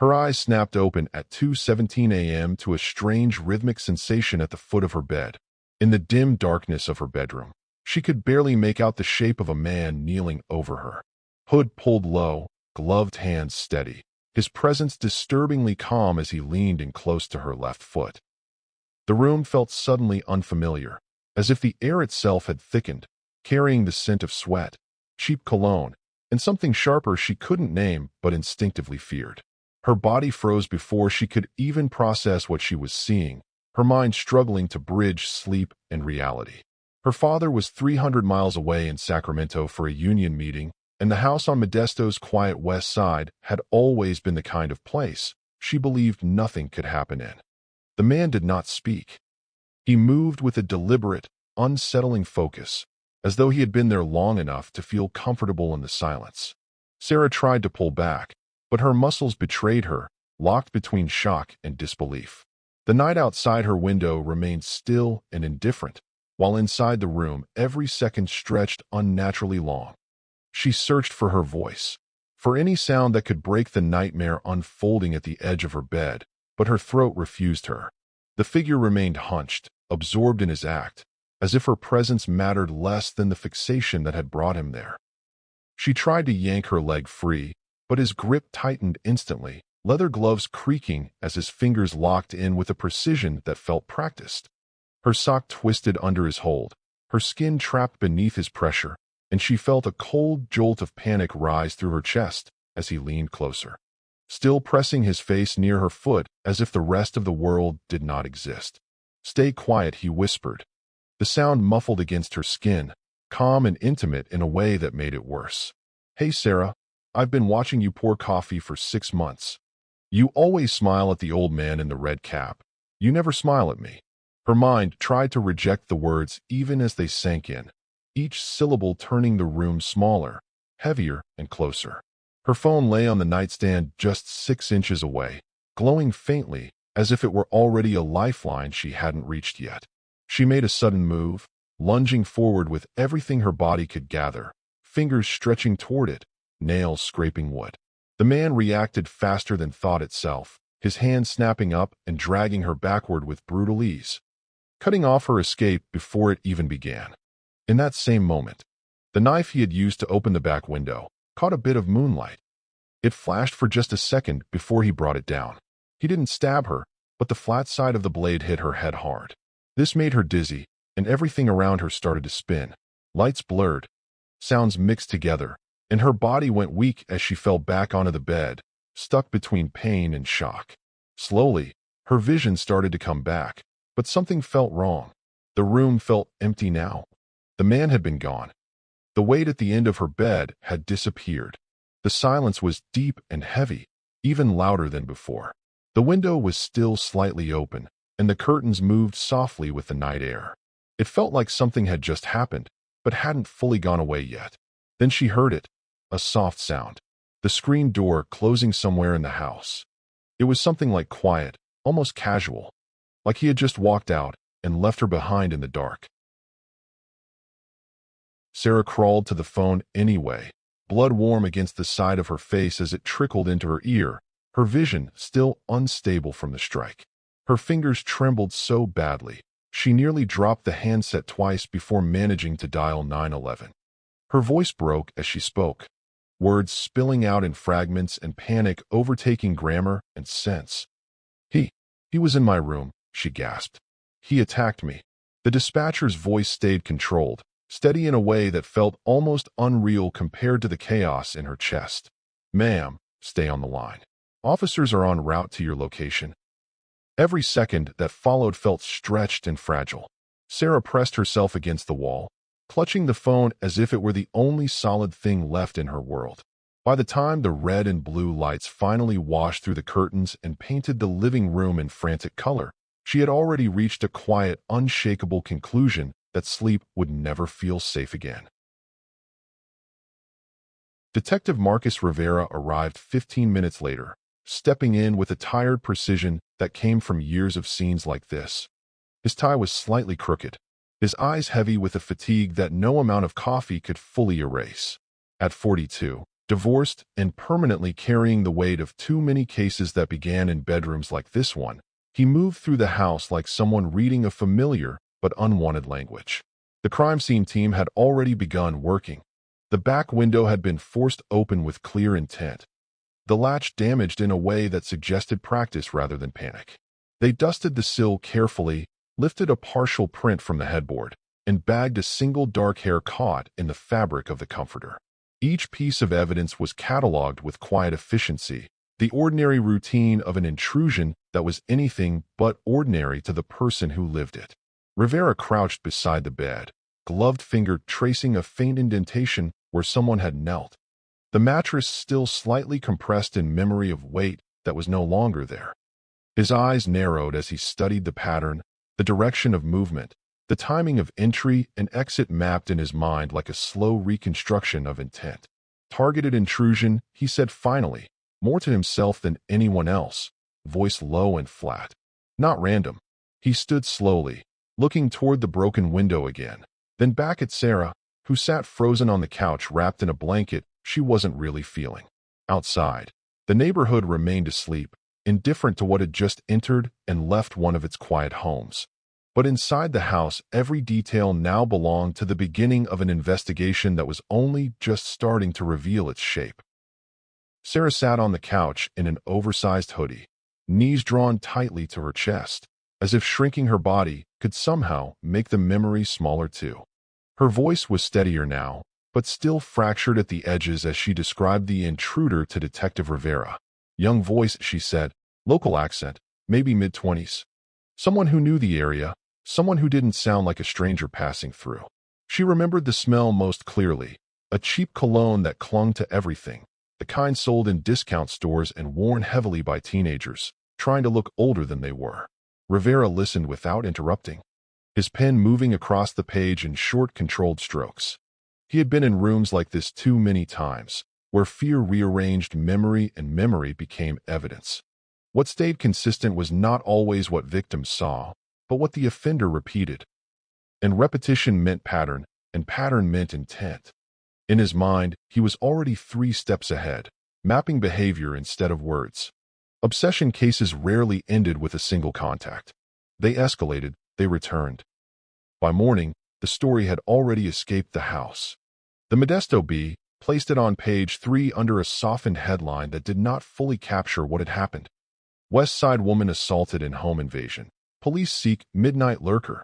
Her eyes snapped open at 2:17 a.m. to a strange rhythmic sensation at the foot of her bed. In the dim darkness of her bedroom, she could barely make out the shape of a man kneeling over her. Hood pulled low, gloved hands steady, his presence disturbingly calm as he leaned in close to her left foot. The room felt suddenly unfamiliar, as if the air itself had thickened, carrying the scent of sweat, cheap cologne, and something sharper she couldn't name but instinctively feared. Her body froze before she could even process what she was seeing, her mind struggling to bridge sleep and reality. Her father was 300 miles away in Sacramento for a union meeting, and the house on Modesto's quiet west side had always been the kind of place she believed nothing could happen in. The man did not speak. He moved with a deliberate, unsettling focus, as though he had been there long enough to feel comfortable in the silence. Sarah tried to pull back, but her muscles betrayed her, locked between shock and disbelief. The night outside her window remained still and indifferent, while inside the room every second stretched unnaturally long. She searched for her voice, for any sound that could break the nightmare unfolding at the edge of her bed, but her throat refused her. The figure remained hunched, absorbed in his act, as if her presence mattered less than the fixation that had brought him there. She tried to yank her leg free, but his grip tightened instantly, leather gloves creaking as his fingers locked in with a precision that felt practiced. Her sock twisted under his hold, her skin trapped beneath his pressure, and she felt a cold jolt of panic rise through her chest as he leaned closer, still pressing his face near her foot as if the rest of the world did not exist. "Stay quiet," he whispered, the sound muffled against her skin, calm and intimate in a way that made it worse. "Hey, Sarah, I've been watching you pour coffee for 6 months. You always smile at the old man in the red cap. You never smile at me." Her mind tried to reject the words even as they sank in, each syllable turning the room smaller, heavier, and closer. Her phone lay on the nightstand just 6 inches away, glowing faintly as if it were already a lifeline she hadn't reached yet. She made a sudden move, lunging forward with everything her body could gather, fingers stretching toward it, nails scraping wood. The man reacted faster than thought itself, his hand snapping up and dragging her backward with brutal ease, cutting off her escape before it even began. In that same moment, the knife he had used to open the back window caught a bit of moonlight. It flashed for just a second before he brought it down. He didn't stab her, but the flat side of the blade hit her head hard. This made her dizzy, and everything around her started to spin. Lights blurred, sounds mixed together, and her body went weak as she fell back onto the bed, stuck between pain and shock. Slowly, her vision started to come back, but something felt wrong. The room felt empty now. The man had been gone. The weight at the end of her bed had disappeared. The silence was deep and heavy, even louder than before. The window was still slightly open, and the curtains moved softly with the night air. It felt like something had just happened, but hadn't fully gone away yet. Then she heard it, a soft sound, the screen door closing somewhere in the house. It was something like quiet, almost casual, like he had just walked out and left her behind in the dark. Sarah crawled to the phone anyway, blood warm against the side of her face as it trickled into her ear, her vision still unstable from the strike. Her fingers trembled so badly, she nearly dropped the handset twice before managing to dial 911. Her voice broke as she spoke, words spilling out in fragments and panic overtaking grammar and sense. He was in my room," she gasped. "He attacked me." The dispatcher's voice stayed controlled, steady in a way that felt almost unreal compared to the chaos in her chest. "Ma'am, stay on the line. Officers are en route to your location." Every second that followed felt stretched and fragile. Sarah pressed herself against the wall, clutching the phone as if it were the only solid thing left in her world. By the time the red and blue lights finally washed through the curtains and painted the living room in frantic color, she had already reached a quiet, unshakable conclusion that sleep would never feel safe again. Detective Marcus Rivera arrived 15 minutes later, stepping in with a tired precision that came from years of scenes like this. His tie was slightly crooked, his eyes heavy with a fatigue that no amount of coffee could fully erase. At 42, Divorced and permanently carrying the weight of too many cases that began in bedrooms like this one, he moved through the house like someone reading a familiar but unwanted language. The crime scene team had already begun working. The back window had been forced open with clear intent, the latch damaged in a way that suggested practice rather than panic. They dusted the sill carefully, lifted a partial print from the headboard, and bagged a single dark hair caught in the fabric of the comforter. Each piece of evidence was catalogued with quiet efficiency, the ordinary routine of an intrusion that was anything but ordinary to the person who lived it. Rivera crouched beside the bed, gloved finger tracing a faint indentation where someone had knelt. The mattress still slightly compressed in memory of weight that was no longer there. His eyes narrowed as he studied the pattern, the direction of movement, the timing of entry and exit mapped in his mind like a slow reconstruction of intent. Targeted intrusion, he said finally, more to himself than anyone else, voice low and flat. Not random. He stood slowly, looking toward the broken window again, then back at Sarah, who sat frozen on the couch wrapped in a blanket she wasn't really feeling. Outside, the neighborhood remained asleep, indifferent to what had just entered and left one of its quiet homes. But inside the house, every detail now belonged to the beginning of an investigation that was only just starting to reveal its shape. Sarah sat on the couch in an oversized hoodie, knees drawn tightly to her chest, as if shrinking her body could somehow make the memory smaller too. Her voice was steadier now, but still fractured at the edges as she described the intruder to Detective Rivera. Young voice, she said, local accent, maybe mid-20s. Someone who knew the area, someone who didn't sound like a stranger passing through. She remembered the smell most clearly, a cheap cologne that clung to everything, the kind sold in discount stores and worn heavily by teenagers, trying to look older than they were. Rivera listened without interrupting, his pen moving across the page in short, controlled strokes. He had been in rooms like this too many times, where fear rearranged memory and memory became evidence. What stayed consistent was not always what victims saw, but what the offender repeated. And repetition meant pattern, and pattern meant intent. In his mind, he was already 3 steps ahead, mapping behavior instead of words. Obsession cases rarely ended with a single contact. They escalated, they returned. By morning, the story had already escaped the house. The Modesto Bee placed it on page 3 under a softened headline that did not fully capture what had happened. West Side woman assaulted in home invasion. Police seek midnight lurker.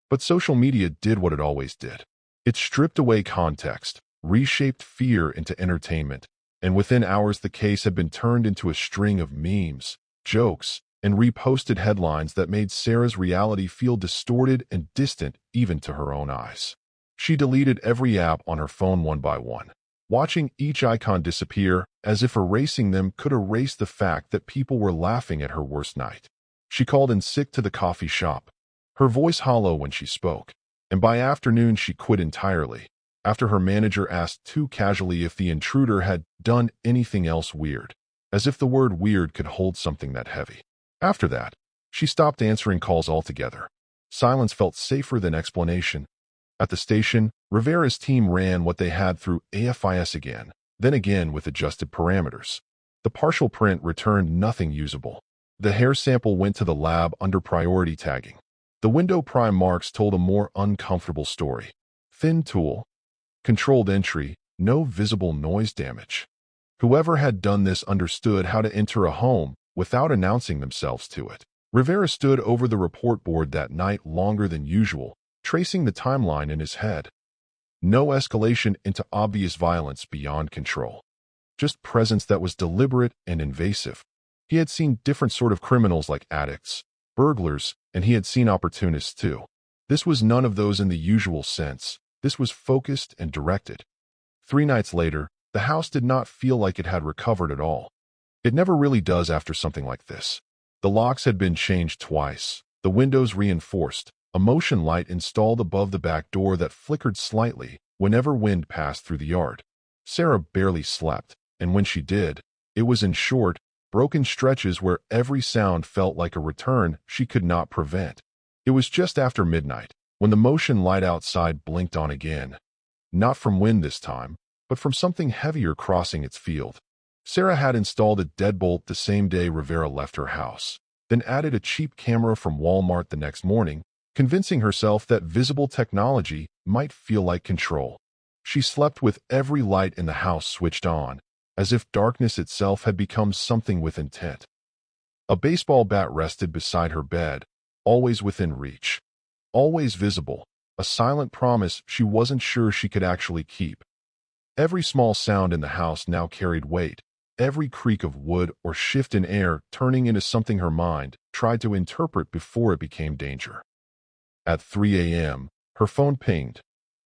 But social media did what it always did. It stripped away context, reshaped fear into entertainment, and within hours the case had been turned into a string of memes, jokes, and reposted headlines that made Sarah's reality feel distorted and distant even to her own eyes. She deleted every app on her phone one by one, watching each icon disappear as if erasing them could erase the fact that people were laughing at her worst night. She called in sick to the coffee shop, her voice hollow when she spoke, and by afternoon she quit entirely, after her manager asked too casually if the intruder had done anything else weird, as if the word weird could hold something that heavy. After that, she stopped answering calls altogether. Silence felt safer than explanation. At the station, Rivera's team ran what they had through AFIS again, then again with adjusted parameters. The partial print returned nothing usable. The hair sample went to the lab under priority tagging. The window prime marks told a more uncomfortable story. Thin tool. Controlled entry, no visible noise damage. Whoever had done this understood how to enter a home without announcing themselves to it. Rivera stood over the report board that night longer than usual, tracing the timeline in his head. No escalation into obvious violence beyond control. Just presence that was deliberate and invasive. He had seen different sort of criminals like addicts, burglars, and he had seen opportunists too. This was none of those in the usual sense. This was focused and directed. 3 nights later, the house did not feel like it had recovered at all. It never really does after something like this. The locks had been changed twice, the windows reinforced, a motion light installed above the back door that flickered slightly whenever wind passed through the yard. Sarah barely slept, and when she did, it was in short, broken stretches where every sound felt like a return she could not prevent. It was just after midnight, when the motion light outside blinked on again. Not from wind this time, but from something heavier crossing its field. Sarah had installed a deadbolt the same day Rivera left her house, then added a cheap camera from Walmart the next morning, convincing herself that visible technology might feel like control. She slept with every light in the house switched on, as if darkness itself had become something with intent. A baseball bat rested beside her bed, always within reach, always visible, a silent promise she wasn't sure she could actually keep. Every small sound in the house now carried weight, every creak of wood or shift in air turning into something her mind tried to interpret before it became danger. At 3 a.m., her phone pinged.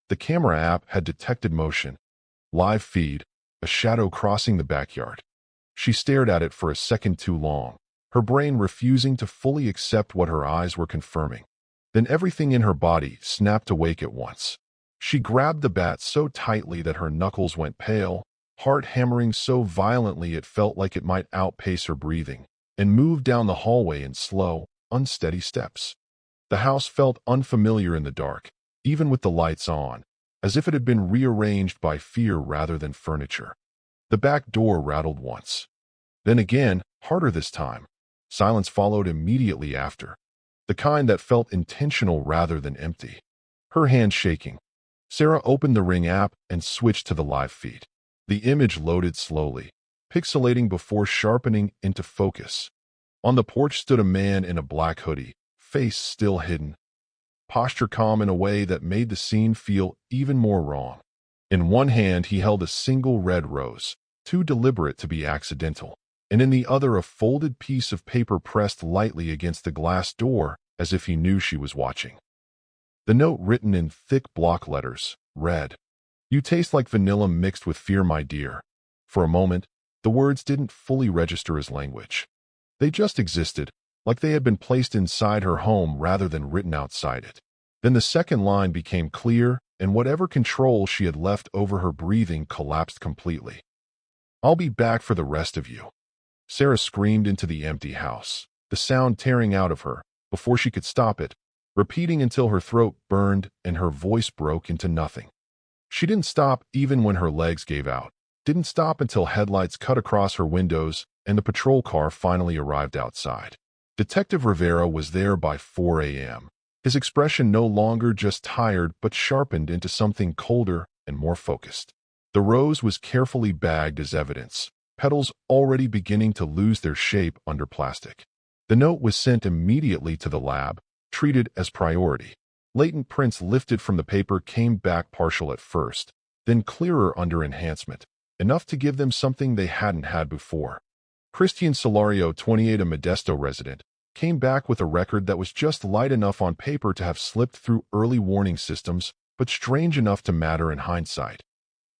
The camera app had detected motion. Live feed, a shadow crossing the backyard. She stared at it for a second too long, her brain refusing to fully accept what her eyes were confirming. Then everything in her body snapped awake at once. She grabbed the bat so tightly that her knuckles went pale, heart hammering so violently it felt like it might outpace her breathing, and moved down the hallway in slow, unsteady steps. The house felt unfamiliar in the dark, even with the lights on, as if it had been rearranged by fear rather than furniture. The back door rattled once. Then again, harder this time. Silence followed immediately after, the kind that felt intentional rather than empty. Her hand shaking, Sarah opened the Ring app and switched to the live feed. The image loaded slowly, pixelating before sharpening into focus. On the porch stood a man in a black hoodie, face still hidden, posture calm in a way that made the scene feel even more wrong. In one hand he held a single red rose, too deliberate to be accidental, and in the other a folded piece of paper pressed lightly against the glass door as if he knew she was watching. The note, written in thick block letters, read, "You taste like vanilla mixed with fear, my dear." For a moment, the words didn't fully register as language. They just existed, like they had been placed inside her home rather than written outside it. Then the second line became clear, and whatever control she had left over her breathing collapsed completely. "I'll be back for the rest of you." Sarah screamed into the empty house, the sound tearing out of her, before she could stop it, repeating until her throat burned and her voice broke into nothing. She didn't stop even when her legs gave out, didn't stop until headlights cut across her windows and the patrol car finally arrived outside. Detective Rivera was there by 4 a.m., his expression no longer just tired but sharpened into something colder and more focused. The rose was carefully bagged as evidence, petals already beginning to lose their shape under plastic. The note was sent immediately to the lab, treated as priority. Latent prints lifted from the paper came back partial at first, then clearer under enhancement, enough to give them something they hadn't had before. Christian Solario, 28, a Modesto resident, came back with a record that was just light enough on paper to have slipped through early warning systems, but strange enough to matter in hindsight.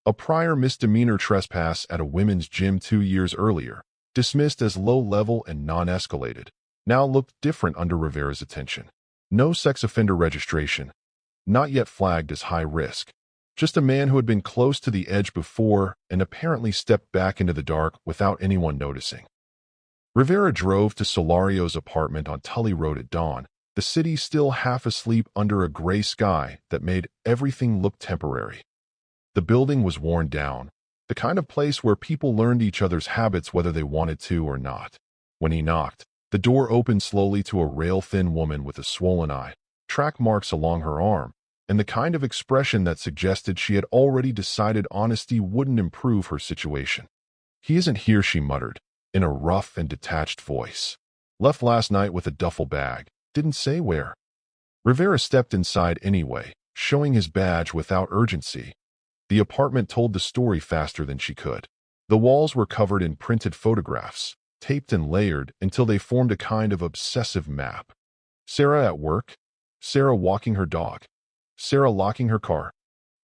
A prior misdemeanor trespass at a women's gym 2 years earlier, dismissed as low-level and non-escalated, now looked different under Rivera's attention. No sex offender registration, not yet flagged as high risk. Just a man who had been close to the edge before and apparently stepped back into the dark without anyone noticing. Rivera drove to Solario's apartment on Tully Road at dawn, the city still half asleep under a gray sky that made everything look temporary. The building was worn down, the kind of place where people learned each other's habits whether they wanted to or not. When he knocked, the door opened slowly to a rail-thin woman with a swollen eye, track marks along her arm, and the kind of expression that suggested she had already decided honesty wouldn't improve her situation. "He isn't here," she muttered, in a rough and detached voice. "Left last night with a duffel bag. Didn't say where." Rivera stepped inside anyway, showing his badge without urgency. The apartment told the story faster than she could. The walls were covered in printed photographs, taped and layered until they formed a kind of obsessive map. Sarah at work, Sarah walking her dog, Sarah locking her car.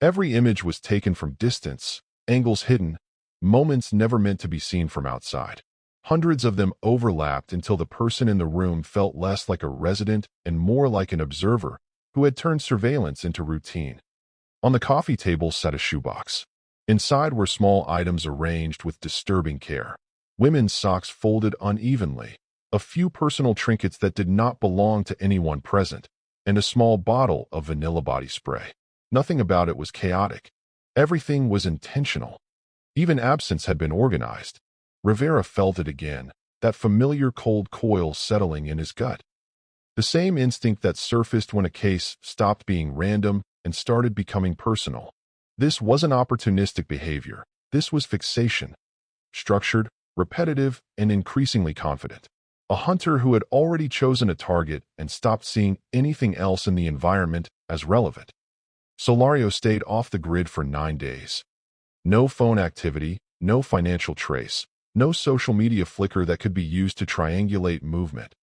Every image was taken from distance, angles hidden, moments never meant to be seen from outside. Hundreds of them overlapped until the person in the room felt less like a resident and more like an observer who had turned surveillance into routine. On the coffee table sat a shoebox. Inside were small items arranged with disturbing care. Women's socks folded unevenly, a few personal trinkets that did not belong to anyone present, and a small bottle of vanilla body spray. Nothing about it was chaotic. Everything was intentional. Even absence had been organized. Rivera felt it again, that familiar cold coil settling in his gut. The same instinct that surfaced when a case stopped being random and started becoming personal. This wasn't opportunistic behavior. This was fixation. Structured, repetitive, and increasingly confident. A hunter who had already chosen a target and stopped seeing anything else in the environment as relevant. Solario stayed off the grid for 9 days. No phone activity, no financial trace, no social media flicker that could be used to triangulate movement.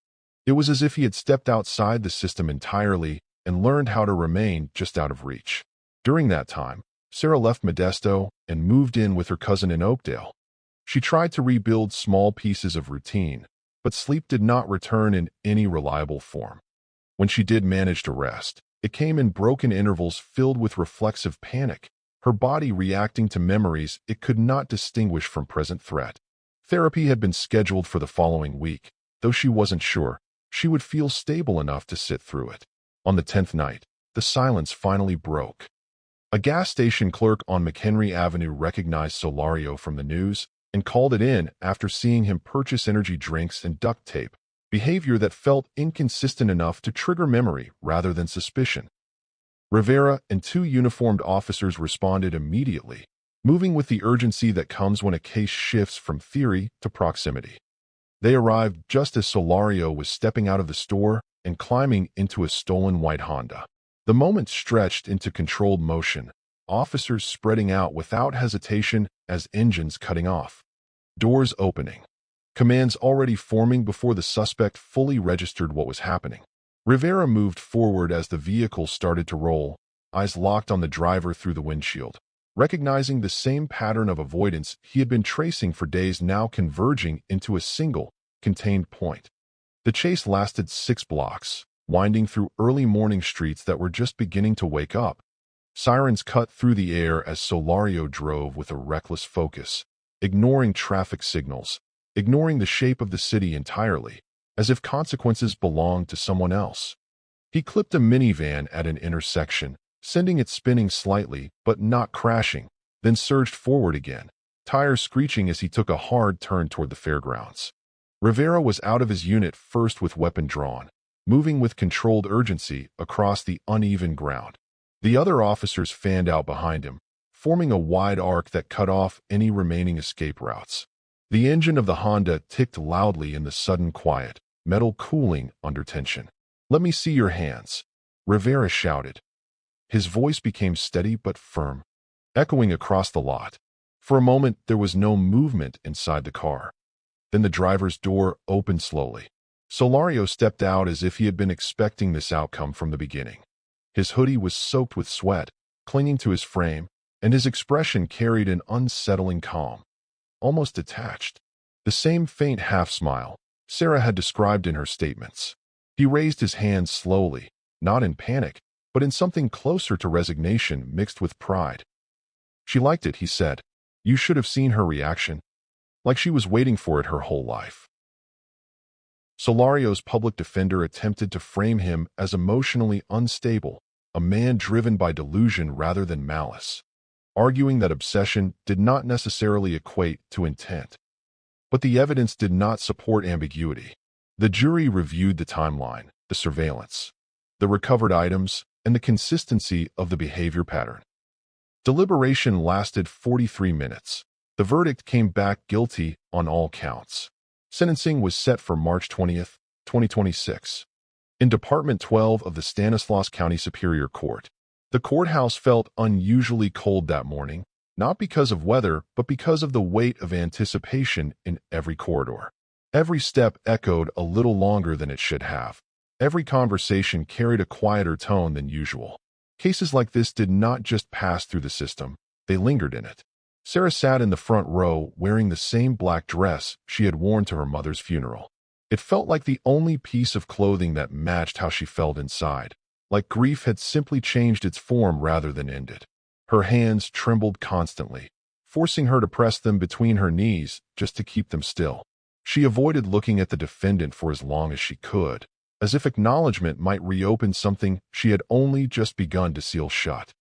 It was as if he had stepped outside the system entirely and learned how to remain just out of reach. During that time, Sarah left Modesto and moved in with her cousin in Oakdale. She tried to rebuild small pieces of routine, but sleep did not return in any reliable form. When she did manage to rest, it came in broken intervals filled with reflexive panic, her body reacting to memories it could not distinguish from present threat. Therapy had been scheduled for the following week, though she wasn't sure she would feel stable enough to sit through it. On the 10th night, the silence finally broke. A gas station clerk on McHenry Avenue recognized Solario from the news and called it in after seeing him purchase energy drinks and duct tape, behavior that felt inconsistent enough to trigger memory rather than suspicion. Rivera and 2 uniformed officers responded immediately, moving with the urgency that comes when a case shifts from theory to proximity. They arrived just as Solario was stepping out of the store and climbing into a stolen white Honda. The moment stretched into controlled motion, officers spreading out without hesitation as engines cutting off. Doors opening. Commands already forming before the suspect fully registered what was happening. Rivera moved forward as the vehicle started to roll, eyes locked on the driver through the windshield. Recognizing the same pattern of avoidance he had been tracing for days now converging into a single, contained point. The chase lasted 6 blocks, winding through early morning streets that were just beginning to wake up. Sirens cut through the air as Solario drove with a reckless focus, ignoring traffic signals, ignoring the shape of the city entirely, as if consequences belonged to someone else. He clipped a minivan at an intersection, sending it spinning slightly but not crashing, then surged forward again, tires screeching as he took a hard turn toward the fairgrounds. Rivera was out of his unit first with weapon drawn, moving with controlled urgency across the uneven ground. The other officers fanned out behind him, forming a wide arc that cut off any remaining escape routes. The engine of the Honda ticked loudly in the sudden quiet, metal cooling under tension. "Let me see your hands," Rivera shouted. His voice became steady but firm, echoing across the lot. For a moment, there was no movement inside the car. Then the driver's door opened slowly. Solario stepped out as if he had been expecting this outcome from the beginning. His hoodie was soaked with sweat, clinging to his frame, and his expression carried an unsettling calm, almost detached. The same faint half-smile Sarah had described in her statements. He raised his hands slowly, not in panic, but in something closer to resignation mixed with pride. "She liked it," he said. "You should have seen her reaction. Like she was waiting for it her whole life." Solario's public defender attempted to frame him as emotionally unstable, a man driven by delusion rather than malice, arguing that obsession did not necessarily equate to intent. But the evidence did not support ambiguity. The jury reviewed the timeline, the surveillance, the recovered items, and the consistency of the behavior pattern. Deliberation lasted 43 minutes. The verdict came back guilty on all counts. Sentencing was set for March 20th, 2026. In Department 12 of the Stanislaus County Superior Court, the courthouse felt unusually cold that morning, not because of weather, but because of the weight of anticipation in every corridor. Every step echoed a little longer than it should have. Every conversation carried a quieter tone than usual. Cases like this did not just pass through the system, they lingered in it. Sarah sat in the front row wearing the same black dress she had worn to her mother's funeral. It felt like the only piece of clothing that matched how she felt inside, like grief had simply changed its form rather than ended. Her hands trembled constantly, forcing her to press them between her knees just to keep them still. She avoided looking at the defendant for as long as she could, as if acknowledgement might reopen something she had only just begun to seal shut.